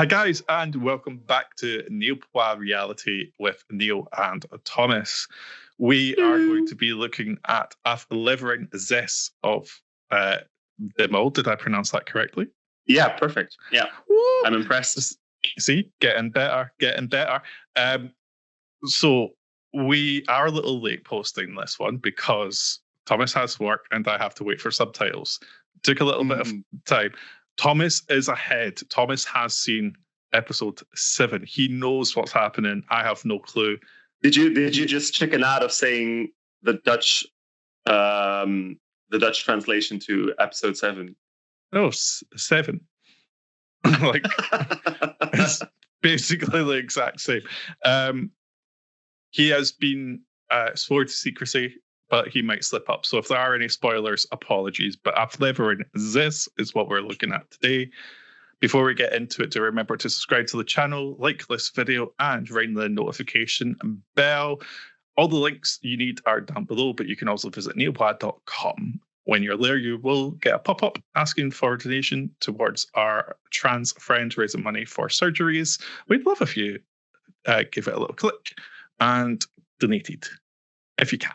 Hi guys, and welcome back to Niall Reality with Niall and Thomas. We are going to be looking at Aflevering this of the mold. Did I pronounce that correctly? Yeah, perfect. Yeah, Woo! I'm impressed. See, getting better. So we are a little late posting this one because Thomas has work and I have to wait for subtitles. Took a little bit of time. Thomas is ahead. Thomas has seen episode 7. He knows what's happening. I have no clue. Did you just chicken out of saying the Dutch translation to episode 7? No, 7. Like it's basically the exact same. He has been sworn to secrecy, but he might slip up. So if there are any spoilers, apologies. But Aflevering this is what we're looking at today. Before we get into it, do remember to subscribe to the channel, like this video, and ring the notification bell. All the links you need are down below, but you can also visit niallpointsreality.com. When you're there, you will get a pop-up asking for a donation towards our trans friend raising money for surgeries. We'd love if you give it a little click and donate it, if you can.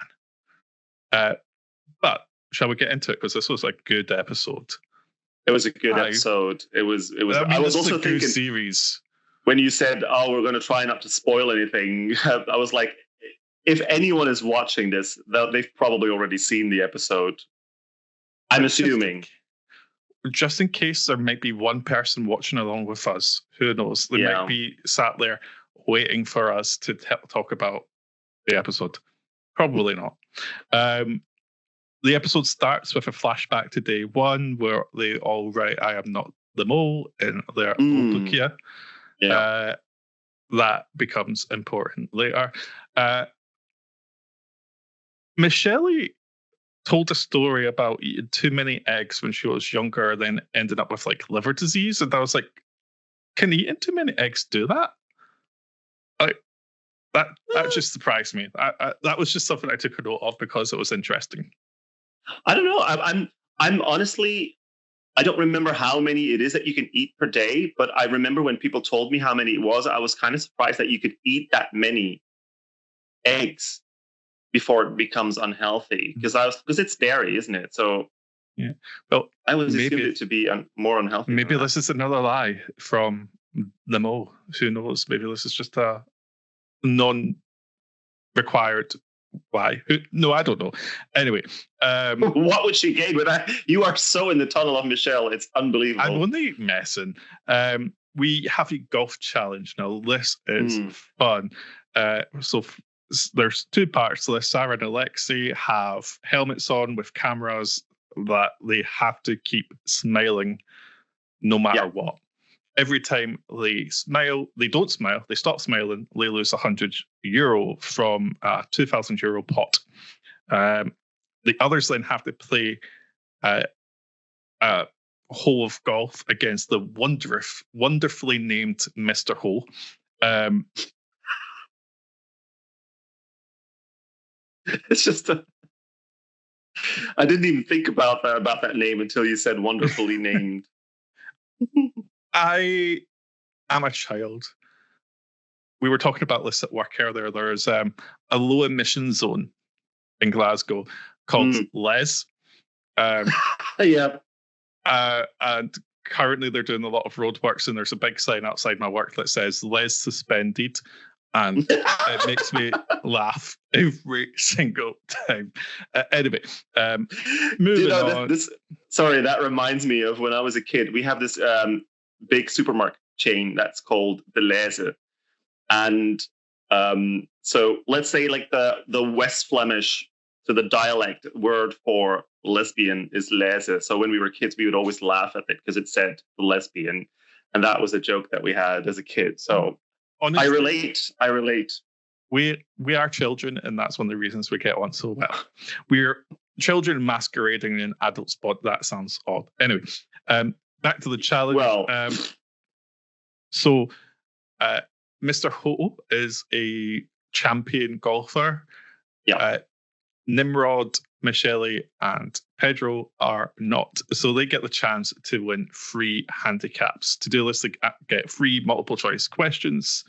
But shall we get into it? Because this was a good episode. It was a good episode. It was. I was also thinking series. When you said, "Oh, we're going to try not to spoil anything," I was like, if anyone is watching this, they've probably already seen the episode. I'm assuming. Just in case there might be one person watching along with us, who knows? They might be sat there waiting for us to talk about the episode. Probably not. The episode starts with a flashback to day 1 where they all write, "I am not the mole" in their notebook. That becomes important later. Michelle told a story about eating too many eggs when she was younger, then ended up with like liver disease. And I was like, can eating too many eggs do that? That just surprised me. That was just something I took a note of because it was interesting. I don't know. I'm honestly, I don't remember how many it is that you can eat per day, but I remember when people told me how many it was, I was kind of surprised that you could eat that many eggs before it becomes unhealthy. Because it's dairy, isn't it? So yeah. Well, I was assumed it to be more unhealthy. Maybe this is another lie from the mole. Who knows? Maybe this is just a non-required. Why? No, I don't know. Anyway, what would she gain with that? You are so in the tunnel of Michelle. It's unbelievable. I'm only messing. We have a golf challenge now. This is fun. So there's 2 parts. So Sarah and Alexei have helmets on with cameras that they have to keep smiling no matter what. Every time they smile, they don't smile, they stop smiling, they lose €100 from a €2,000 pot. The others then have to play a hole of golf against the wonderfully named Mr. Hole. It's just I didn't even think about that name until you said wonderfully named. I am a child. We were talking about this at work earlier. There's a low emission zone in Glasgow called Les. And currently they're doing a lot of roadworks, and there's a big sign outside my work that says Les suspended. And it makes me laugh every single time. Anyway, moving on. Sorry, that reminds me of when I was a kid. We have this big supermarket chain that's called the Leze. And so let's say like the West Flemish, so the dialect word for lesbian is Leze. So when we were kids, we would always laugh at it because it said lesbian. And that was a joke that we had as a kid. So honestly, I relate. We are children, and that's one of the reasons we get on so well. We're children masquerading in adult spot. That sounds odd. Anyway, back to the challenge. Well, so Mr. Ho is a champion golfer. Yeah. Nimrod, Michelle, and Pedro are not. So they get the chance to win free handicaps. To do this, they get free multiple choice questions,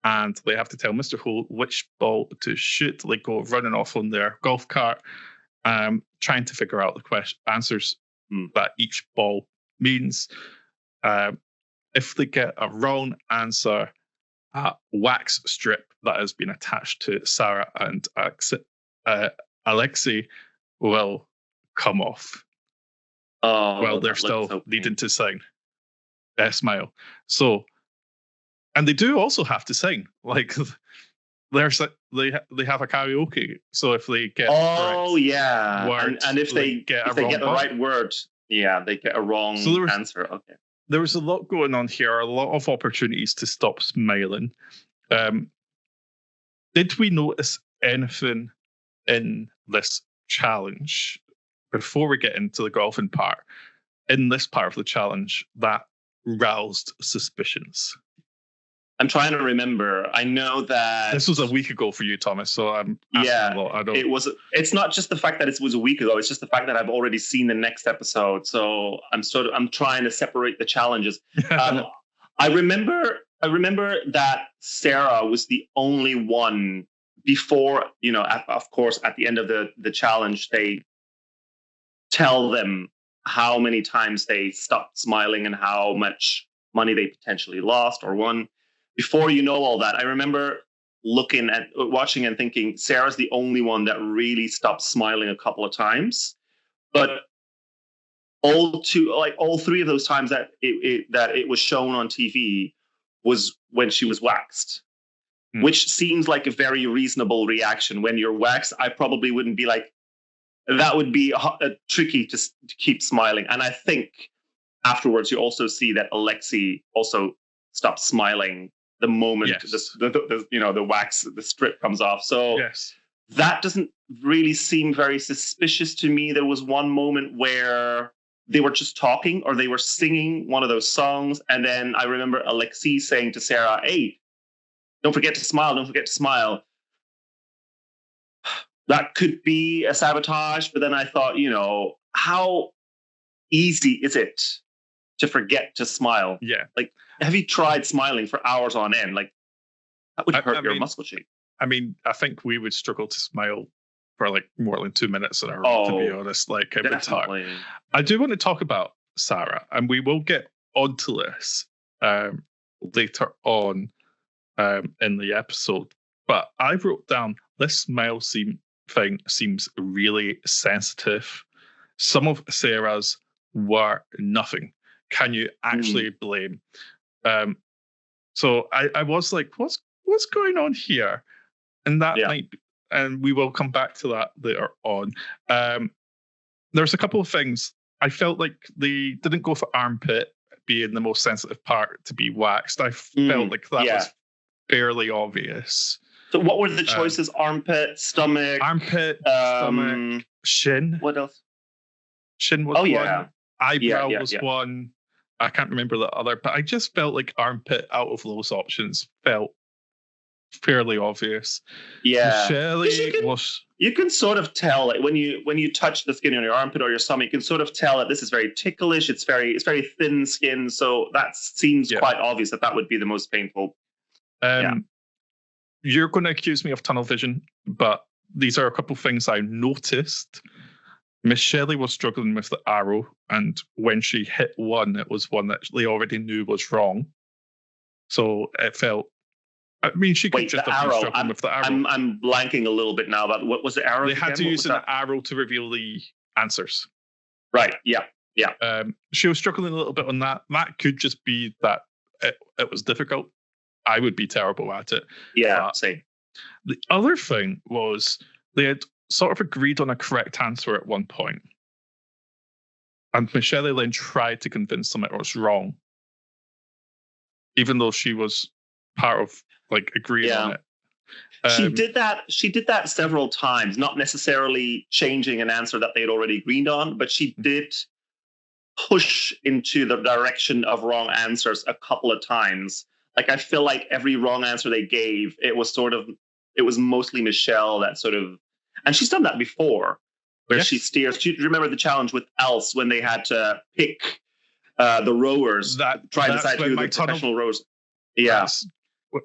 and they have to tell Mr. Holt which ball to shoot. They go running off on their golf cart, trying to figure out the answers that each ball means. If they get a wrong answer, a wax strip that has been attached to Sarah and Alexei will come off. Well, they're still needing to sing. Smile. So, and they do also have to sing. Like, they have a karaoke. So if they get word, and if they get the right word, they get a wrong answer. Okay. There was a lot going on here, a lot of opportunities to stop smiling. Did we notice anything in this challenge before we get into the golfing part, in this part of the challenge, that roused suspicions? I'm trying to remember. I know that this was a week ago for you, Thomas. So I'm asking a lot. I don't. It's not just the fact that it was a week ago. It's just the fact that I've already seen the next episode. So I'm trying to separate the challenges. I remember that Sarah was the only one before. Of course, at the end of the challenge, they tell them how many times they stopped smiling and how much money they potentially lost or won. Before you know all that, I remember watching and thinking Sarah's the only one that really stopped smiling a couple of times. But all three of those times that it was shown on TV was when she was waxed, which seems like a very reasonable reaction. When you're waxed, I probably wouldn't be like, that would be tricky to keep smiling. And I think afterwards you also see that Alexei also stopped smiling the moment the wax, the strip comes off. So that doesn't really seem very suspicious to me. There was one moment where they were just talking or they were singing one of those songs. And then I remember Alexei saying to Sarah, "Hey, don't forget to smile. Don't forget to smile." That could be a sabotage. But then I thought, how easy is it to forget to smile? Yeah. Like, have you tried smiling for hours on end? Like, that would hurt your muscle shape. I mean, I think we would struggle to smile for like more than 2 minutes in a row, to be honest. Like, it would hurt. I do want to talk about Sarah, and we will get onto this later on in the episode. But I wrote down, this smile thing seems really sensitive. Some of Sarah's were nothing. Can you actually blame? So I was like, what's going on here? And that might, and we will come back to that later on. There's a couple of things. I felt like they didn't go for armpit being the most sensitive part to be waxed. I felt like that was fairly obvious. So what were the choices? Armpit, stomach, stomach, shin. What else? Shin was one. Eyebrow was one. I can't remember the other, but I just felt like armpit out of those options felt fairly obvious. Yeah, Michelle you can sort of tell, like, when you touch the skin on your armpit or your stomach, you can sort of tell that this is very ticklish. It's very thin skin, so that seems quite obvious that would be the most painful. You're going to accuse me of tunnel vision, but these are a couple of things I noticed. Miss Shelley was struggling with the arrow, and when she hit one, it was one that they already knew was wrong. So it felt. I mean, she could just have been struggling with the arrow. I'm blanking a little bit now about what was the arrow. They had to use an arrow to reveal the answers. Right. Yeah. She was struggling a little bit on that. That could just be that it was difficult. I would be terrible at it. Yeah, same. The other thing was they had sort of agreed on a correct answer at one point. And Michelle Lynn tried to convince them it was wrong. Even though she was part of agreeing on it. She did that several times, not necessarily changing an answer that they had already agreed on, but she did push into the direction of wrong answers a couple of times. Like, I feel like every wrong answer they gave, it was mostly Michelle that sort of, and she's done that before, where she steers. Do you remember the challenge with Else when they had to pick the rowers, try to decide who the professional rowers? Yeah.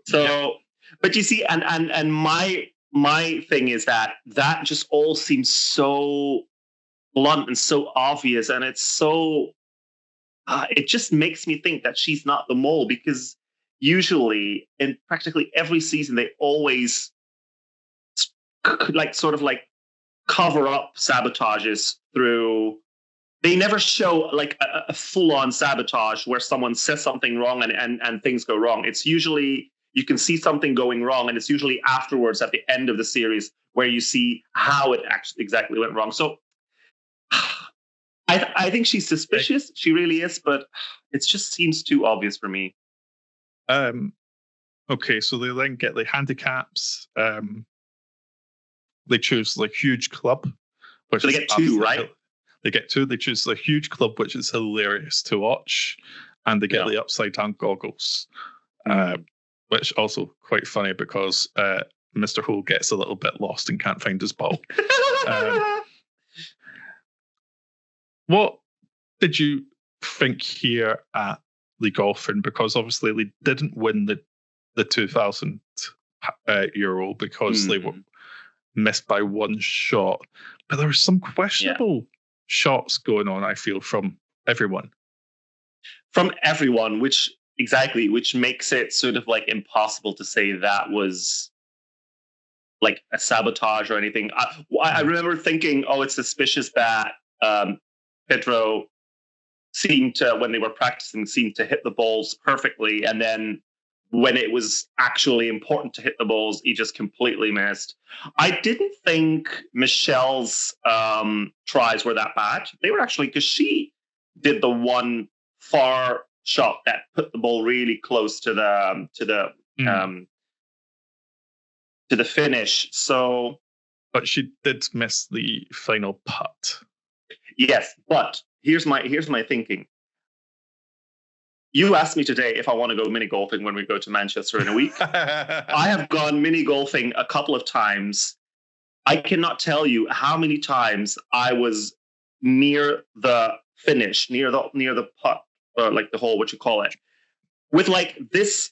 So, but you see, and my thing is that just all seems so blunt and so obvious, and it's so it just makes me think that she's not the mole, because usually in practically every season they always sort of cover up sabotages through. They never show like a full-on sabotage where someone says something wrong and things go wrong. It's usually you can see something going wrong, and it's usually afterwards at the end of the series where you see how it actually exactly went wrong. So I think she's suspicious. She really is, but it just seems too obvious for me. Okay, so they then get the handicaps. They choose the huge club, which so they get two, right? They get two. They choose the huge club, which is hilarious to watch, and they get the upside down goggles, which also quite funny because Mr. Ho gets a little bit lost and can't find his ball. What did you think here at the golfing? Because obviously they didn't win the 2,000 euro because they were missed by one shot, but there were some questionable shots going on, I feel, from everyone, which makes it sort of like impossible to say that was like a sabotage or anything. I remember thinking, it's suspicious that Pedro seemed to, when they were practicing, seemed to hit the balls perfectly, and then when it was actually important to hit the balls, he just completely missed. I didn't think Michelle's tries were that bad. They were actually, because she did the one far shot that put the ball really close to the finish. So, but she did miss the final putt. Yes, but here's my thinking. You asked me today if I want to go mini golfing when we go to Manchester in a week. I have gone mini golfing a couple of times. I cannot tell you how many times I was near the finish, near the putt, or like the hole, what you call it, with like this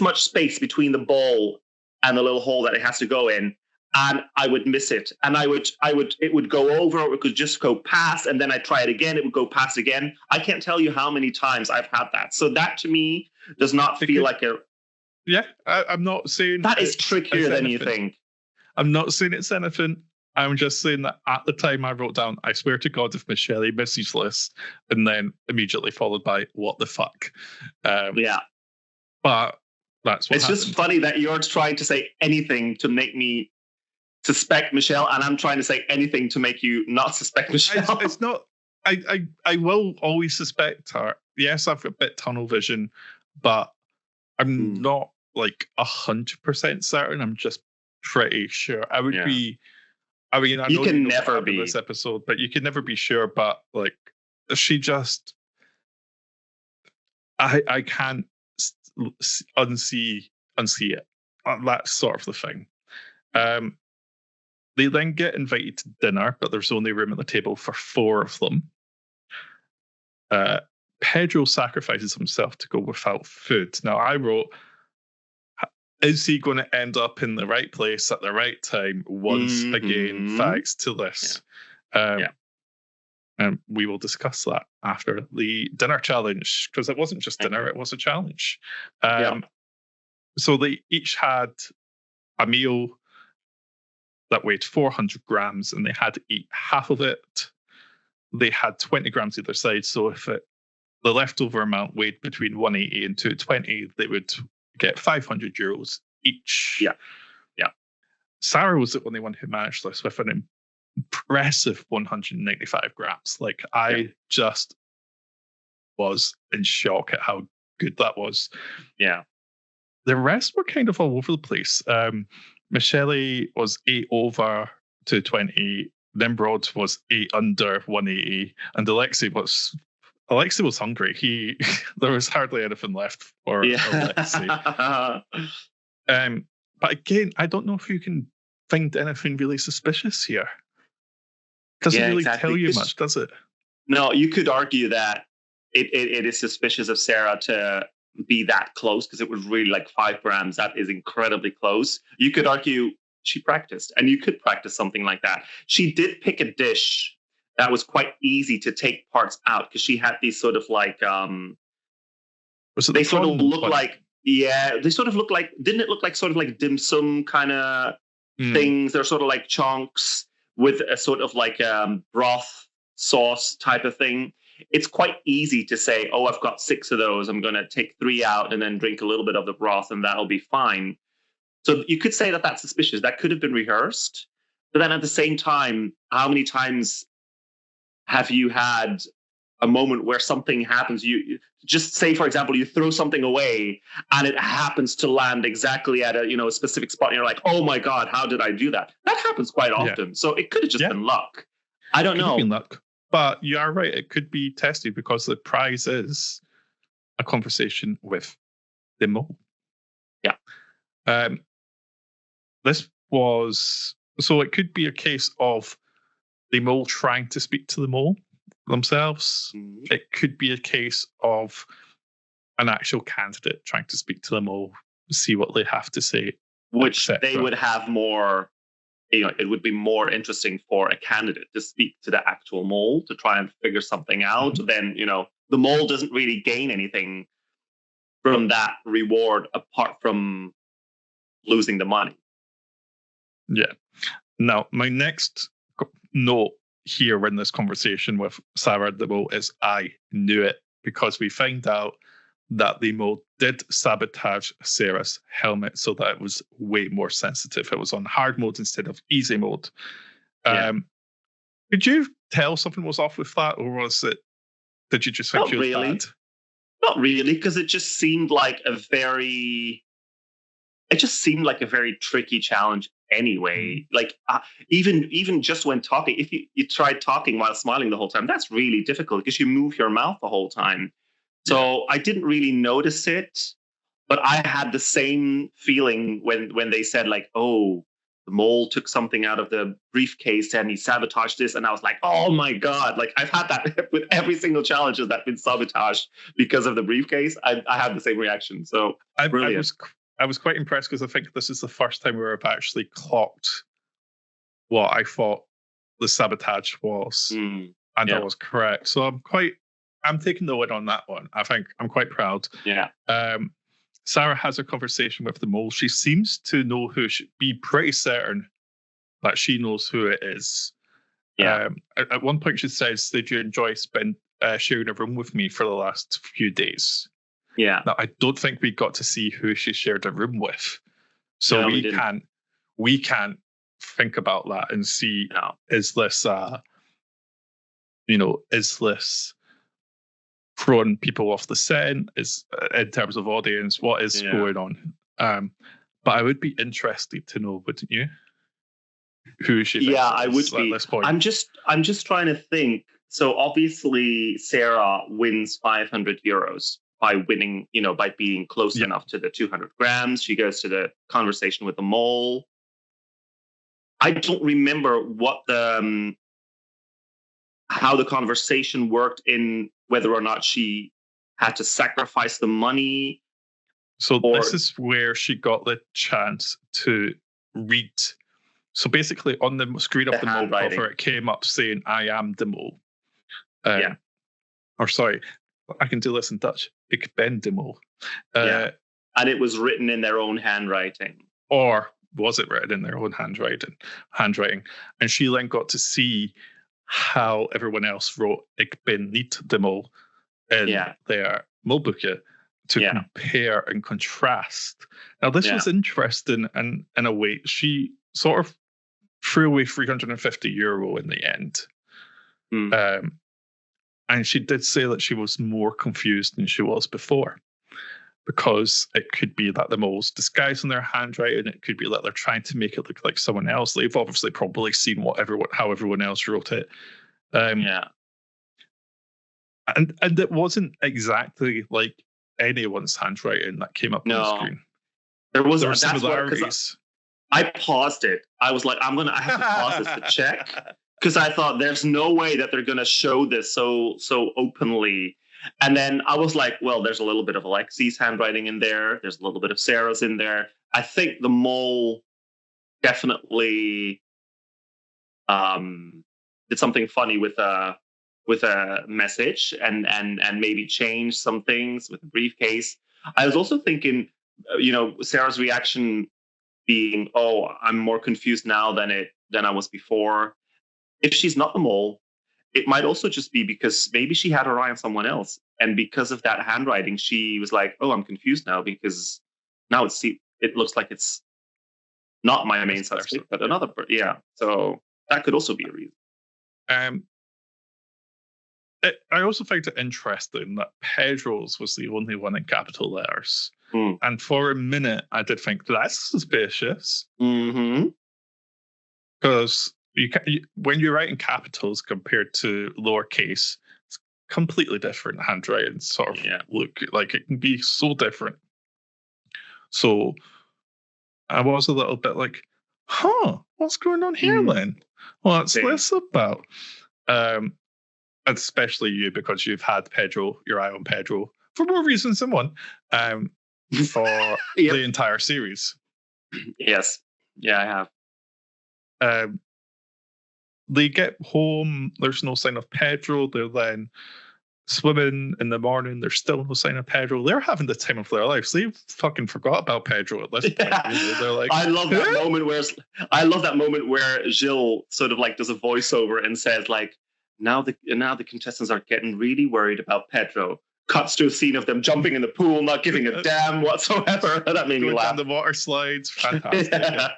much space between the ball and the little hole that it has to go in. And I would miss it, and it would go over, or it could just go past, and then I'd try it again. It would go past again. I can't tell you how many times I've had that. So that to me does not feel like a. Yeah, I'm not saying that is trickier than you think. I'm not saying it's anything. I'm just saying that at the time I wrote down, I swear to God, if Michelle misses this, and then immediately followed by what the fuck. Yeah, but that's what. It's happened. Just funny that you're trying to say anything to make me suspect Michelle, and I'm trying to say anything to make you not suspect Michelle. It's not. I will always suspect her. Yes, I've got a bit tunnel vision, but I'm not like 100% certain. I'm just pretty sure. I would be. I mean, I know you can never be this episode, but you can never be sure. But like, she just. I can't unsee it. That's sort of the thing. They then get invited to dinner, but there's only room at the table for 4 of them. Pedro sacrifices himself to go without food. Now, I wrote, is he going to end up in the right place at the right time? Once again, thanks to this. And we will discuss that after the dinner challenge, because it wasn't just dinner, it was a challenge. So they each had a meal that weighed 400 grams, and they had to eat half of it. They had 20 grams either side, so if the leftover amount weighed between 180 and 220, they would get 500 euros each. Yeah. Sarah was the only one who managed this with an impressive 195 grams. Like, I just was in shock at how good that was. Yeah. The rest were kind of all over the place. Michelle was 8 over 220. Nimrod was 8 under 180, and Alexei was hungry. There was hardly anything left for Alexei. But again, I don't know if you can find anything really suspicious here, Doesn't Yeah, really exactly. tell you much, does it? No, you could argue that it is suspicious of Sarah to be that close because it was really like 5 grams. That is incredibly close. You could argue she practiced, and you could practice something like that. She did pick a dish that was quite easy to take parts out because she had these sort of like Was it they the sort of prawn look one? like they sort of look like, didn't it look like sort of like dim sum kind of things? They're sort of like chunks with a sort of like broth sauce type of thing. It's quite easy to say, oh, I've got 6 of those. I'm going to take 3 out and then drink a little bit of the broth and that'll be fine. So you could say that that's suspicious. That could have been rehearsed. But then at the same time, how many times have you had a moment where something happens? You just say, for example, you throw something away and it happens to land exactly at a specific spot. And you're like, oh my God, how did I do that? That happens quite often. Yeah. So it could have just been luck. I don't know. Could have been luck. But you are right. It could be tested because the prize is a conversation with the mole. Yeah. This was... So it could be a case of the mole trying to speak to the mole themselves. Mm-hmm. It could be a case of an actual candidate trying to speak to the mole, see what they have to say. Which they would have more... it would be more interesting for a candidate to speak to the actual mole to try and figure something out. Mm-hmm. Then, the mole doesn't really gain anything from that reward apart from losing the money. Yeah. Now, my next note here in this conversation with Sarah the mole is I knew it, because we find out that the mole did sabotage Sarah's helmet so that it was way more sensitive. It was on hard mode instead of easy mode. Could you tell something was off with that, or did you just think she was bad? Not really, because it just seemed like a very tricky challenge anyway. Like even just when talking, if you tried talking while smiling the whole time, that's really difficult because you move your mouth the whole time. So I didn't really notice it, but I had the same feeling when they said like, oh, the mole took something out of the briefcase and he sabotaged this. And I was like, oh my God, like I've had that with every single challenge that's been sabotaged because of the briefcase. I had the same reaction. So I was quite impressed because I think this is the first time where I've actually clocked what I thought the sabotage was. And I was correct. So I'm taking the win on that one. I think I'm quite proud. Yeah. Sarah has a conversation with the mole. She seems to know who she be pretty certain that she knows who it is. Yeah. At one point she says, did you enjoy sharing a room with me for the last few days? Yeah. Now, I don't think we got to see who she shared a room with. So we can't think about that and see, is this throwing people off the scent, is in terms of audience, what is going on? But I would be interested to know, wouldn't you? Who she thinks I would be. At this point. I'm just trying to think. So obviously Sarah wins 500 euros by winning, by being close enough to the 200 grams. She goes to the conversation with the mole. I don't remember how the conversation worked in whether or not she had to sacrifice the money. So this is where she got the chance to read. So basically on the screen of the mole cover, it came up saying, I am the mole. Or sorry, I can do this in Dutch. Ik ben de mol. And it was written in their own handwriting. Or was it written in their own handwriting? And she then got to see how everyone else wrote Ik ben niet de mol in their molboekje to compare and contrast. Now, this was interesting, and in a way, she sort of threw away €350 in the end. And she did say that she was more confused than she was before, because it could be that the mole's disguising their handwriting. It could be that they're trying to make it look like someone else. They've obviously probably seen how everyone else wrote it. And it wasn't exactly like anyone's handwriting that came up on the screen. There was similarities. I paused it. I was like, I have to pause this to check. because I thought there's no way that they're going to show this so openly. And then I was like, well, there's a little bit of Alexi's handwriting in there. There's a little bit of Sarah's in there. I think the mole definitely did something funny with a message and maybe change some things with the briefcase. I was also thinking, Sarah's reaction being, "Oh, I'm more confused now than I was before." If she's not the mole, it might also just be because maybe she had her eye on someone else, and because of that handwriting, she was like, "Oh, I'm confused now because now it looks like it's not my main suspect, but another." Yeah, so that could also be a reason. I also found it interesting that Pedro's was the only one in capital letters. And for a minute, I did think that's suspicious. Because when you write in capitals compared to lowercase, it's completely different handwriting. Sort of look like it can be so different. So I was a little bit like, what's going on here then? What's this about? Especially you, because you've had your eye on Pedro for more reasons than one, for the entire series. Yes. Yeah, I have. They get home, there's no sign of Pedro. They're then swimming in the morning, there's still no sign of Pedro. They're having the time of their lives. They fucking forgot about Pedro at this point. They're like, I love that moment where Gilles sort of like does a voiceover and says like, now the contestants are getting really worried about Pedro. Cuts to a scene of them jumping in the pool, not giving a damn whatsoever. That made me laugh. Down the water slides, fantastic.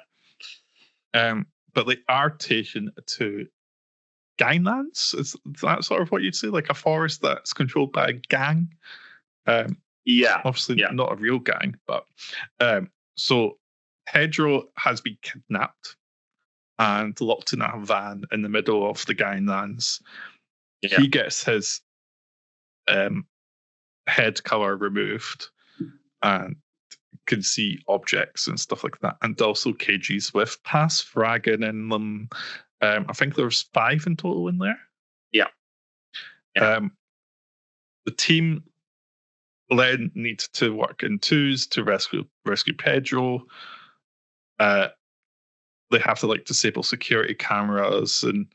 But they are taken to ganglands. Is that sort of what you'd say, like a forest that's controlled by a gang? Obviously not a real gang, but so Pedro has been kidnapped and locked in a van in the middle of the ganglands. He gets his head color removed and can see objects and stuff like that, and also cages with pass fragging in them. I think there's 5 in total in there. The team then need to work in twos to rescue Pedro. They have to disable security cameras and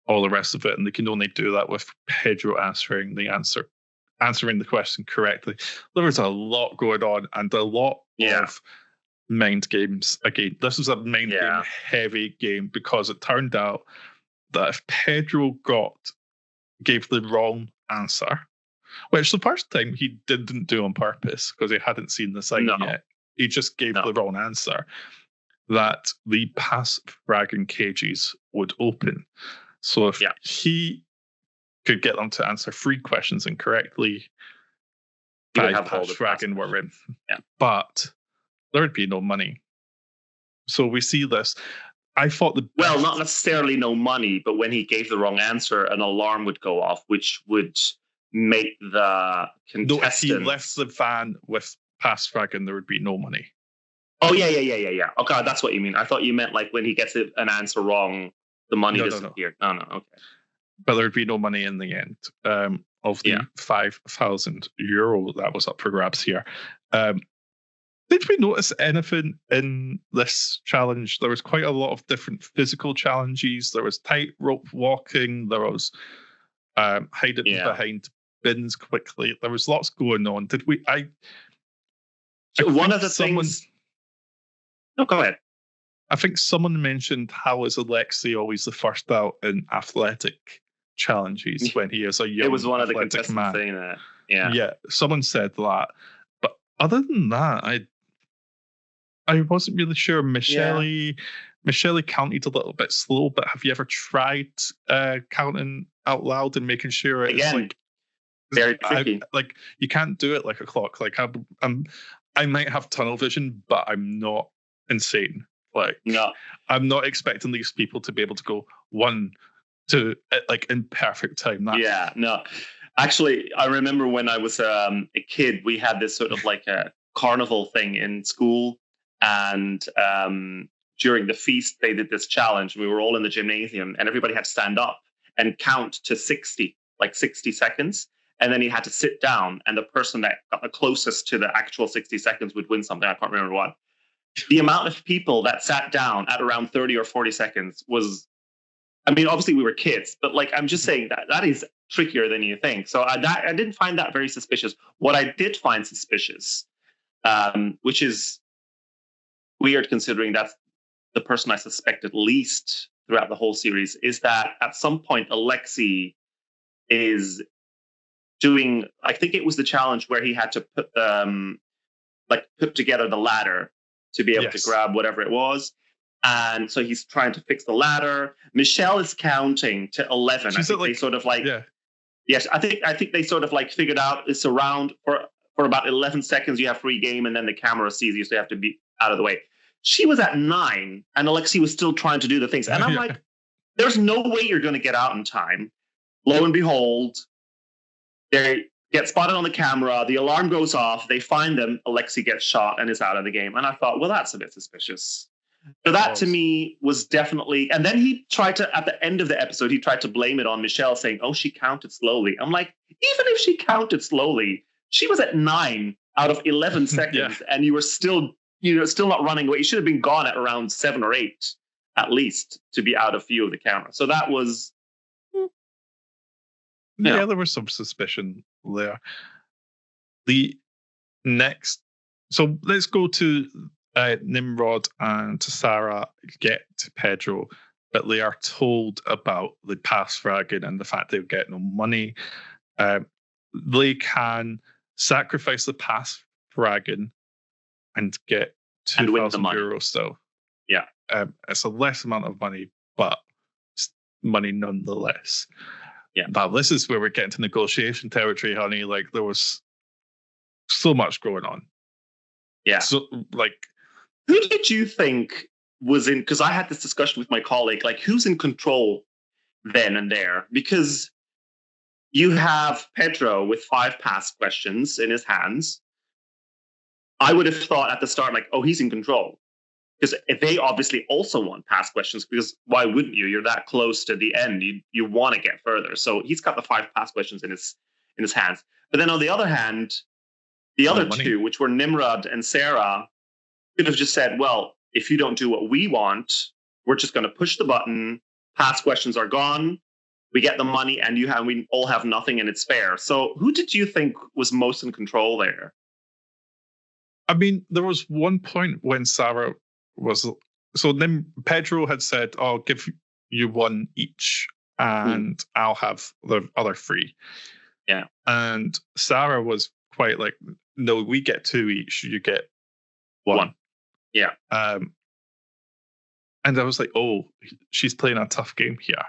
all the rest of it, and they can only do that with Pedro answering the question correctly. There was a lot going on and a lot of mind games. Again, this was a mind game heavy game, because it turned out that if Pedro gave the wrong answer, which the first time he didn't do on purpose because he hadn't seen the sign yet, he just gave the wrong answer, that the pass fragging cages would open. So if he could get them to answer 3 questions incorrectly, 5 pass fragging were in. But there would be no money. So we see this. I thought not necessarily no money, but when he gave the wrong answer, an alarm would go off, which would make the contestants... No, if he left the van with pass fragging, there would be no money. Oh, yeah. Okay, that's what you mean. I thought you meant like when he gets an answer wrong, the money disappeared. No, okay. But there would be no money in the end of the €5,000 that was up for grabs here. Did we notice anything in this challenge? There was quite a lot of different physical challenges. There was tightrope walking. There was hiding behind bins quickly. There was lots going on. Did we? One of the things. No, go ahead. I think someone mentioned how is Alexei always the first out in athletic challenges when he is a young. It was one of the contestants man. Saying that. Yeah. Someone said that, but other than that, I wasn't really sure. Michelle counted a little bit slow, but have you ever tried counting out loud and making sure it's again very tricky? You can't do it like a clock. I might have tunnel vision, but I'm not insane. No, I'm not expecting these people to be able to go 1, 2 in perfect time. No. Actually, I remember when I was a kid, we had this sort of like a carnival thing in school, and during the feast, they did this challenge. We were all in the gymnasium and everybody had to stand up and count to 60, like 60 seconds. And then you had to sit down, and the person that got the closest to the actual 60 seconds would win something. I can't remember what. The amount of people that sat down at around 30 or 40 seconds was, I mean, obviously we were kids, but like, I'm just saying that is trickier than you think. So I didn't find that very suspicious. What I did find suspicious, which is weird considering that's the person I suspected least throughout the whole series, is that at some point Alexei is doing, I think it was the challenge where he had to put together the ladder to be able to grab whatever it was. And so he's trying to fix the ladder. Michelle is counting to 11. I think they sort of like, yes, I think they sort of like figured out it's around for about 11 seconds you have free game, and then the camera sees you, so you have to be out of the way. She was at 9, and Alexei was still trying to do the things. And I'm like, there's no way you're going to get out in time. Lo and behold, they get spotted on the camera. The alarm goes off. They find them. Alexei gets shot and is out of the game. And I thought, well, that's a bit suspicious. So that to me was definitely, and then he tried to, at the end of the episode, he tried to blame it on Michelle, saying, oh, she counted slowly. I'm like, even if she counted slowly, she was at 9 out of 11 seconds, and you were still not running away. You should have been gone at around 7 or 8, at least, to be out of view of the camera. So that was, there was some suspicion there. The next, so let's go to Nimrod and Sarah get to Pedro, but they are told about the pass fragging and the fact they'll get no money. They can sacrifice the pass fragging and get 2,000 euros still. Yeah. It's a less amount of money, but it's money nonetheless. Yeah. Now, this is where we're getting to negotiation territory, honey. Like, there was so much going on. Yeah. So, like, who did you think was in? Because I had this discussion with my colleague. Like, who's in control then and there? Because you have Pedro with 5 pass questions in his hands. I would have thought at the start, like, oh, he's in control. Because they obviously also want pass questions, because why wouldn't you? You're that close to the end. You want to get further. So he's got the 5 pass questions in his hands. But then on the other hand, the other 2, which were Nimrod and Sarah, could have just said, well, if you don't do what we want, we're just going to push the button. Pass questions are gone. We get the money, and we all have nothing, and it's fair. So who did you think was most in control there? I mean, there was one point when Sarah was, so then Pedro had said, I'll give you 1 each and I'll have the other 3. Yeah. And Sarah was quite like, no, we get 2 each, you get 1. Yeah. And I was like, oh, she's playing a tough game here.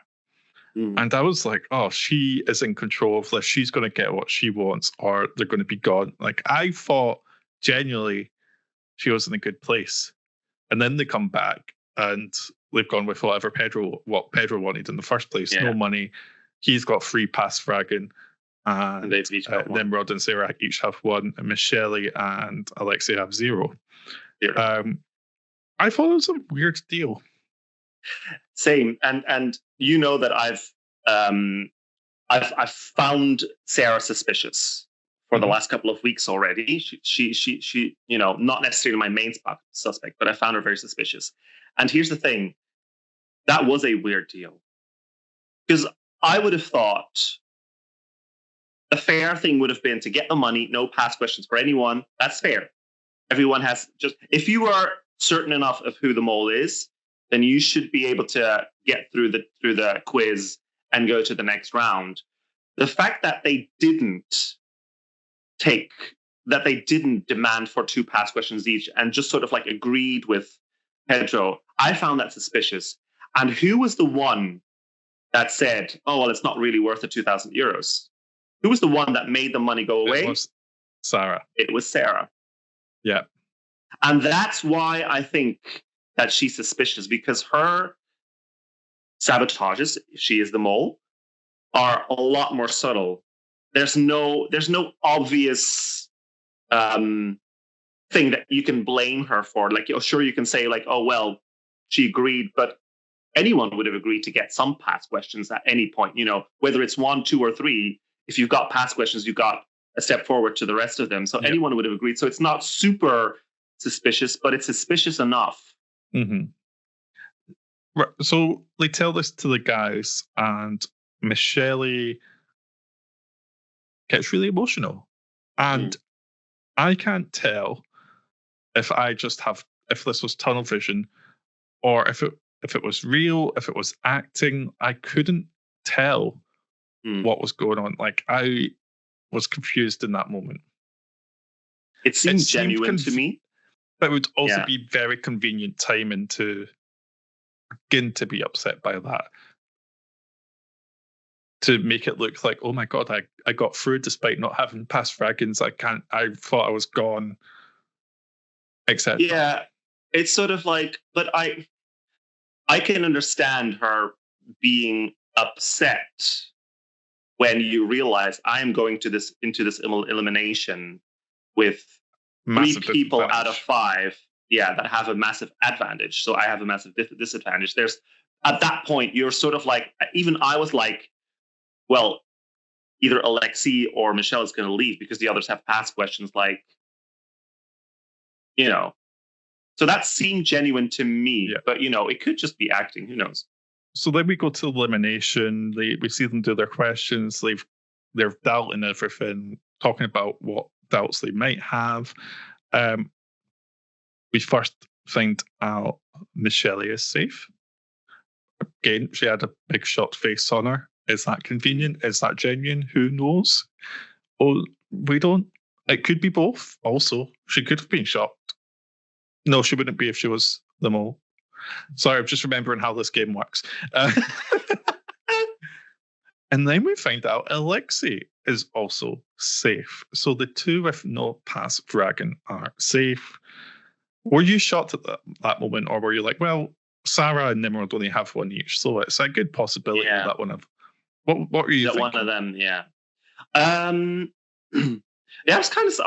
And I was like, oh, she is in control of this. She's going to get what she wants, or they're going to be gone. Like, I thought genuinely she was in a good place. And then they come back and they've gone with what Pedro wanted in the first place. Yeah. No money. He's got free pass fragging. And they've each got 1. Nimrod and Sarah each have 1. And Michelle and Alexei have 0. I thought it was a weird deal. Same. And you know that I've found Sarah suspicious for the last couple of weeks already. She not necessarily my main suspect, but I found her very suspicious. And here's the thing. That was a weird deal. Because I would have thought the fair thing would have been to get the money, no pass questions for anyone. That's fair. Everyone has if you are certain enough of who the mole is, then you should be able to get through the quiz and go to the next round. The fact that they didn't demand for 2 pass questions each and just sort of like agreed with Pedro, I found that suspicious. And who was the one that said, oh, well, it's not really worth the 2,000 euros? Who was the one that made the money go away? It was Sarah. It was Sarah. Yeah. And that's why I think that she's suspicious, because her sabotages, if she is the mole, are a lot more subtle. There's no obvious thing that you can blame her for. Like, sure, you can say like, oh, well, she agreed, but anyone would have agreed to get some pass questions at any point, whether it's 1, 2, or 3. If you've got pass questions, you've got a step forward to the rest of them. So anyone would have agreed. So it's not super suspicious, but it's suspicious enough. Mm-hmm. Right. So they tell this to the guys, and Michelle gets really emotional. And I can't tell if this was tunnel vision, or if it was real, if it was acting. I couldn't tell what was going on. Like, I was confused in that moment. It seemed genuine to me. But it would also be very convenient timing to begin to be upset by that. To make it look like, oh my God, I got through despite not having past fragments. I thought I was gone, etc. Yeah, it's sort of like, but I can understand her being upset when you realize I'm going into this elimination with massive 3 people out of 5, that have a massive advantage. So I have a massive disadvantage. There's, at that point, you're sort of like, even I was like, well, either Alexi or Michelle is going to leave because the others have past questions, like, So that seemed genuine to me, but it could just be acting. Who knows? So then we go to elimination. We see them do their questions. They're doubting everything, talking about what doubts they might have. We first find out Michelle is safe. Again, she had a big shocked face on her. Is that convenient? Is that genuine? Who knows? Oh, we don't. It could be both. Also, she could have been shocked. No, she wouldn't be if she was the mole. Sorry, I'm just remembering how this game works. And then we find out Alexi is also safe. So the 2 with no past dragon are safe. Were you shocked at that moment, or were you like, well, Sarah and Nimrod only have 1 each, so it's a good possibility that one of. What were you thinking? One of them, I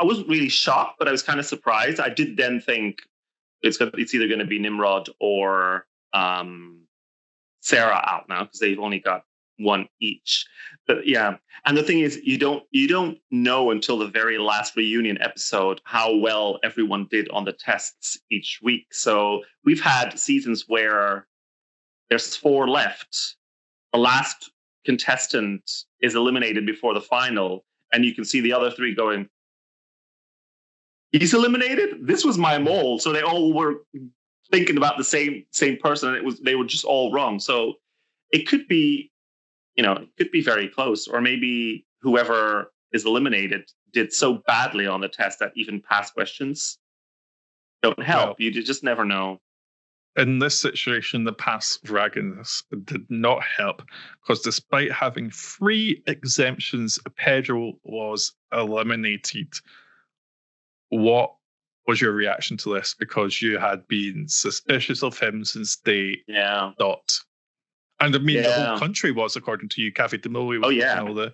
wasn't really shocked, but I was kind of surprised. I did then think it's either going to be Nimrod or Sarah out now, because they've only got 1 each. But and the thing is, you don't know until the very last reunion episode how well everyone did on the tests each week. So we've had seasons where there's 4 left. The last contestant is eliminated before the final, and you can see the other 3 going, he's eliminated? This was my mole. So they all were thinking about the same person, and they were just all wrong. So it could be, it could be very close. Or maybe whoever is eliminated did so badly on the test that even past questions don't help. Well, you just never know. In this situation, the past dragons did not help, because despite having 3 exemptions, Pedro was eliminated. What was your reaction to this? Because you had been suspicious of him since day dot. And I mean, the whole country was, according to you, Cafe de Mole.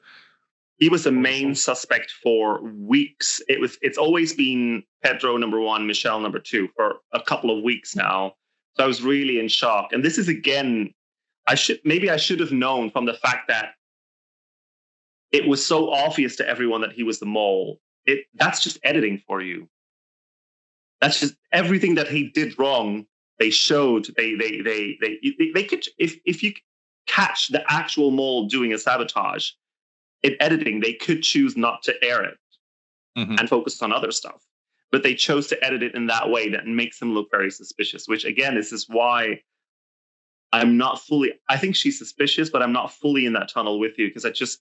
He was the main suspect for weeks. It's always been Pedro number 1, Michelle number 2 for a couple of weeks now. So I was really in shock. And this is, again, I should have known from the fact that it was so obvious to everyone that he was the mole. That's just editing for you. That's just everything that he did wrong. They showed. They could, if you catch the actual mole doing a sabotage in editing, they could choose not to air it and focus on other stuff. But they chose to edit it in that way that makes him look very suspicious, which, again, this is why I'm not fully, I think she's suspicious, but I'm not fully in that tunnel with you, because it just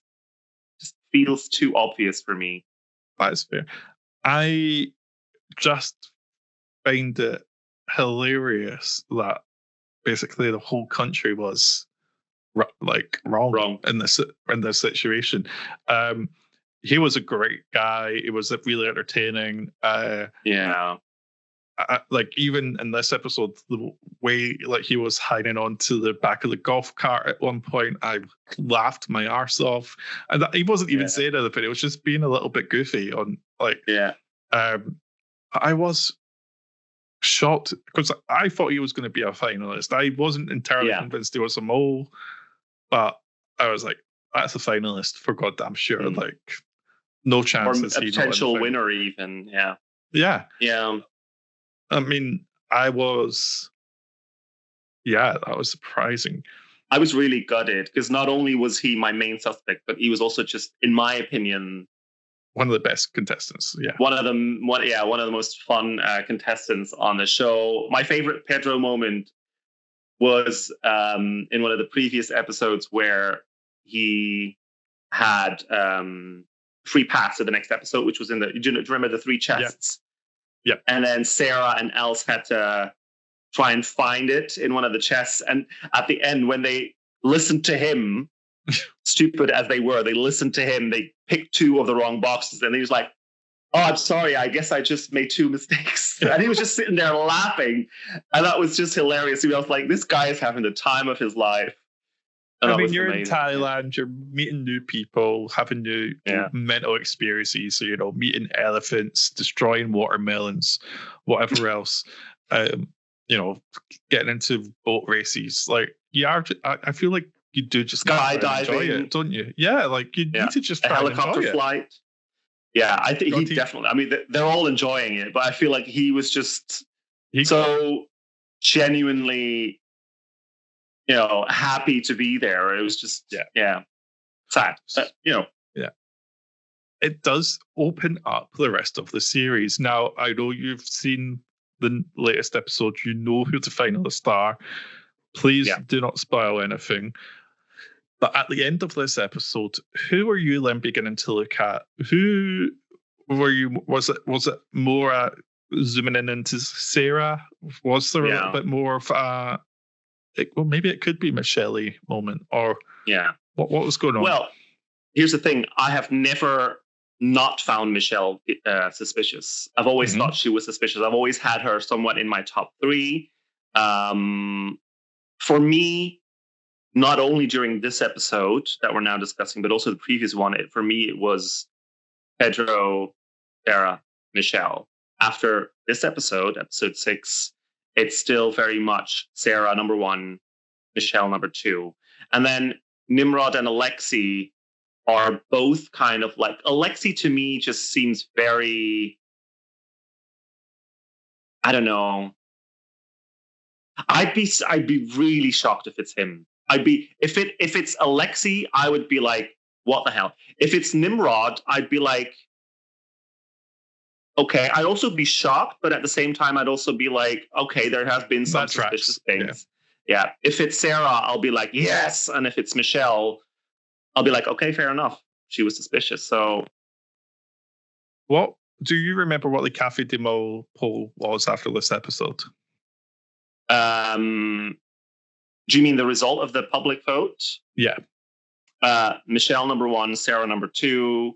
feels too obvious for me. That's fair. I just find it hilarious that basically the whole country was wrong in this situation. He was a great guy. It was really entertaining. Even in this episode, the way he was hiding onto the back of the golf cart at one point, I laughed my arse off. And he wasn't even saying anything. It was just being a little bit goofy on I was shocked because I thought he was going to be a finalist. I wasn't entirely convinced he was a mole, but I was like, that's a finalist for goddamn sure. Like, no chance. Or a potential winner, even. Yeah. Yeah. Yeah. I mean, that was surprising. I was really gutted because not only was he my main suspect, but he was also just, in my opinion, one of the best contestants. Yeah. One of the most fun contestants on the show. My favorite Pedro moment was in one of the previous episodes where he had free pass to the next episode, which was in the. Do you remember the 3 chests? Yeah. And then Sarah and Els had to try and find it in one of the chests. And at the end, when they listened to him, stupid as they were, they listened to him. They picked 2 of the wrong boxes, and he was like, "Oh, I'm sorry. I guess I just made 2 mistakes." And he was just sitting there laughing, and that was just hilarious. I was like, "This guy is having the time of his life." I mean, you're amazing. In Thailand, you're meeting new people, having new mental experiences. So, meeting elephants, destroying watermelons, whatever else. Getting into boat races. Like, I feel like you do just enjoy it, don't you? Yeah, like you need to just try a helicopter flight. Yeah, I think he definitely. I mean, they're all enjoying it, but I feel like he was just so genuinely, happy to be there. It was just, sad. But, it does open up the rest of the series. Now, I know you've seen the latest episode. You know who the finalists are. Please do not spoil anything. But at the end of this episode, who are you then beginning to look at? Who were you? Was it more zooming in into Sarah? Was there a little bit more of maybe it could be Michelle moment, or what was going on? Well, here's the thing: I have never not found Michelle suspicious. I've always thought she was suspicious. I've always had her somewhat in my top 3. For me, not only during this episode that we're now discussing, but also the previous one, for me, it was Pedro, Sarah, Michelle. After this episode 6, it's still very much Sarah number 1, Michelle number 2. And then Nimrod and Alexei are both kind of like, Alexei to me just seems very, I don't know. I'd be really shocked if it's him. If it's Alexei, I would be like, what the hell? If it's Nimrod, I'd be like, okay. I'd also be shocked, but at the same time, I'd also be like, okay, there has been some suspicious things. Yeah. If it's Sarah, I'll be like, yes. And if it's Michelle, I'll be like, okay, fair enough. She was suspicious. So, what do you remember? What the Café de Mol poll was after this episode? Do you mean the result of the public vote? Yeah. Michelle number 1, Sarah number 2,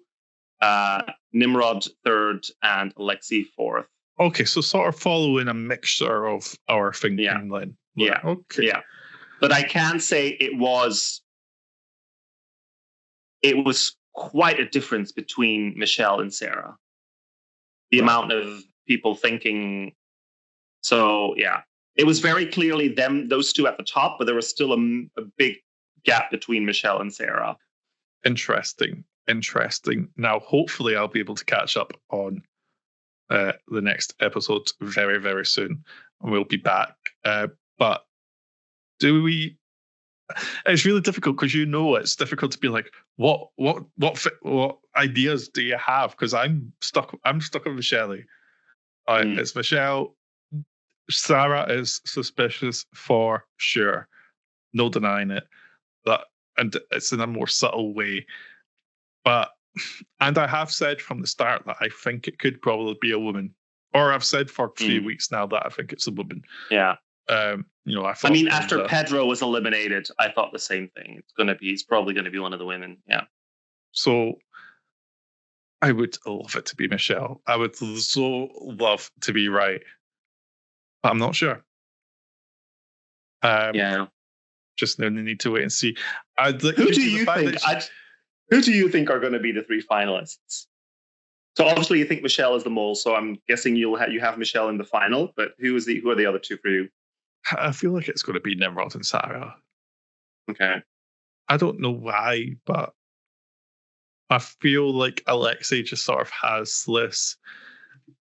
Nimrod 3rd, and Alexei 4th. Okay, so sort of following a mixture of our thinking then. Yeah. Okay. Yeah. But I can say it was quite a difference between Michelle and Sarah. The amount of people thinking. So, yeah. It was very clearly those 2 at the top, but there was still a big gap between Michelle and Sarah. Interesting. Now, hopefully I'll be able to catch up on the next episode very, very soon. And we'll be back. But it's really difficult because it's difficult to be like, what ideas do you have? Because I'm stuck on Michelle. It's Michelle. Sarah is suspicious for sure. No denying it. And it's in a more subtle way. And I have said from the start that I think it could probably be a woman. Or I've said for 3 weeks now that I think it's a woman. Yeah. After that Pedro was eliminated, I thought the same thing. He's probably going to be one of the women. Yeah. So I would love it to be Michelle. I would so love to be right. But I'm not sure. Just need to wait and see. Who do you think are going to be the 3 finalists? So obviously you think Michelle is the mole. So I'm guessing you have Michelle in the final. But who are the other two for you? I feel like it's going to be Nimrod and Sarah. Okay. I don't know why, but I feel like Alexei just sort of has this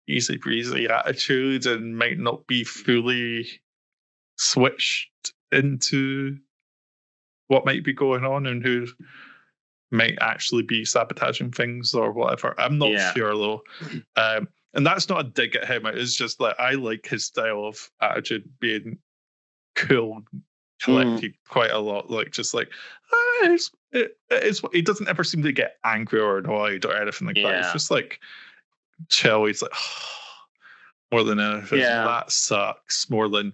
easy breezy attitude and might not be fully switched into what might be going on and who might actually be sabotaging things or whatever. I'm not sure though. And that's not a dig at him. It's just like I like his style of attitude, being cool, collected quite a lot. Like just like it's he doesn't ever seem to get angry or annoyed or anything like that. It's just like chill. He's like more than anything. That sucks. More than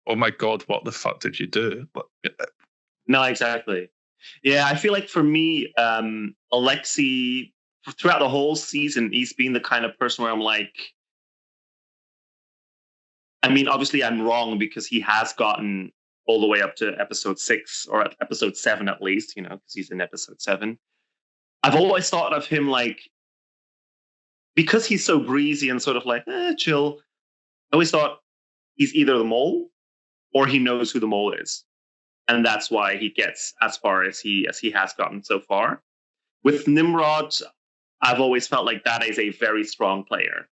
oh my god, what the fuck did you do? No, exactly. Yeah, I feel like for me, Alexei, throughout the whole season, he's been the kind of person where I'm like, I mean, obviously I'm wrong because he has gotten all the way up to episode 6 or episode 7 at least, because he's in episode 7. I've always thought of him like, because he's so breezy and sort of like, chill, I always thought he's either the mole or he knows who the mole is. And that's why he gets as far as he has gotten so far. With Nimrod, I've always felt like that is a very strong player.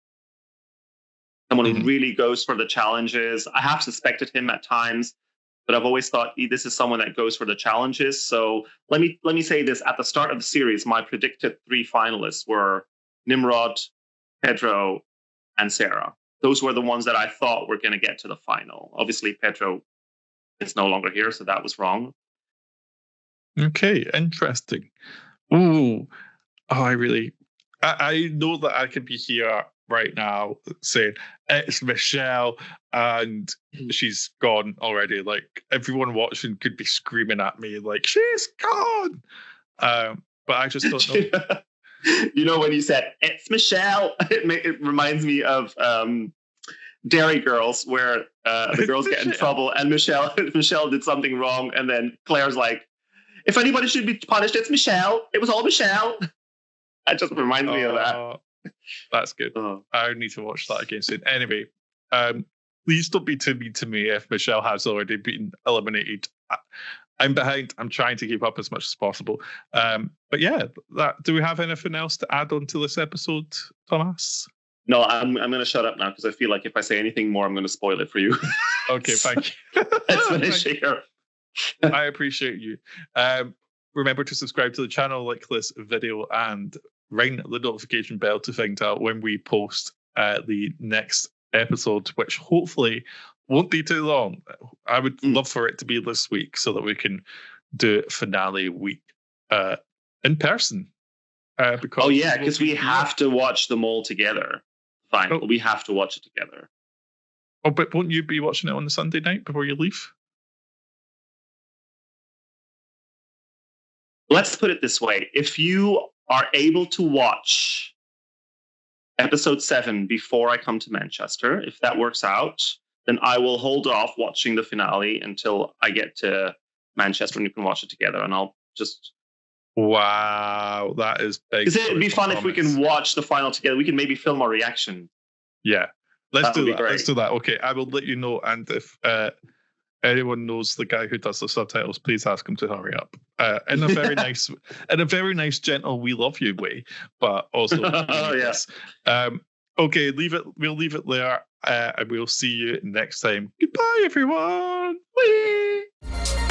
Someone who really goes for the challenges. I have suspected him at times, but I've always thought this is someone that goes for the challenges. So let me say this. At the start of the series, my predicted 3 finalists were Nimrod, Pedro, and Sarah. Those were the ones that I thought were going to get to the final. Obviously, Pedro is no longer here, so that was wrong. Okay, interesting. Ooh, I know that I could be here right now saying it's Michelle and she's gone already. Like everyone watching could be screaming at me like she's gone. But I just don't know. When you said it's Michelle, it reminds me of Dairy Girls, where the girls get in trouble and Michelle did something wrong, and then Claire's like, if anybody should be punished, it's Michelle. It was all Michelle. That just reminds me of that. That's good. I need to watch that again soon. Anyway, please don't be too mean to me if Michelle has already been eliminated. I'm behind. I'm trying to keep up as much as possible. But yeah, do we have anything else to add on to this episode, Thomas? No, I'm going to shut up now because I feel like if I say anything more, I'm going to spoil it for you. Okay, thank you. Let's finish here. I appreciate you. Remember to subscribe to the channel, like this video, and ring the notification bell to find out when we post the next episode, which hopefully won't be too long. I would love for it to be this week so that we can do finale week in person. Because we have to watch them all together. Fine, we have to watch it together. Oh, but won't you be watching it on the Sunday night before you leave? Let's put it this way. If you are able to watch episode 7 before I come to Manchester, if that works out, then I will hold off watching the finale until I get to Manchester and you can watch it together. And I'll just... Wow, that is big. Because it'd be fun if we can watch the final together. We can maybe film our reaction. Yeah, let's do that. Let's do that. Okay, I will let you know. And if anyone knows the guy who does the subtitles, please ask him to hurry up. In a very nice, gentle, we love you way, but also. Yes. Okay, we'll leave it there, and we'll see you next time. Goodbye, everyone. Bye.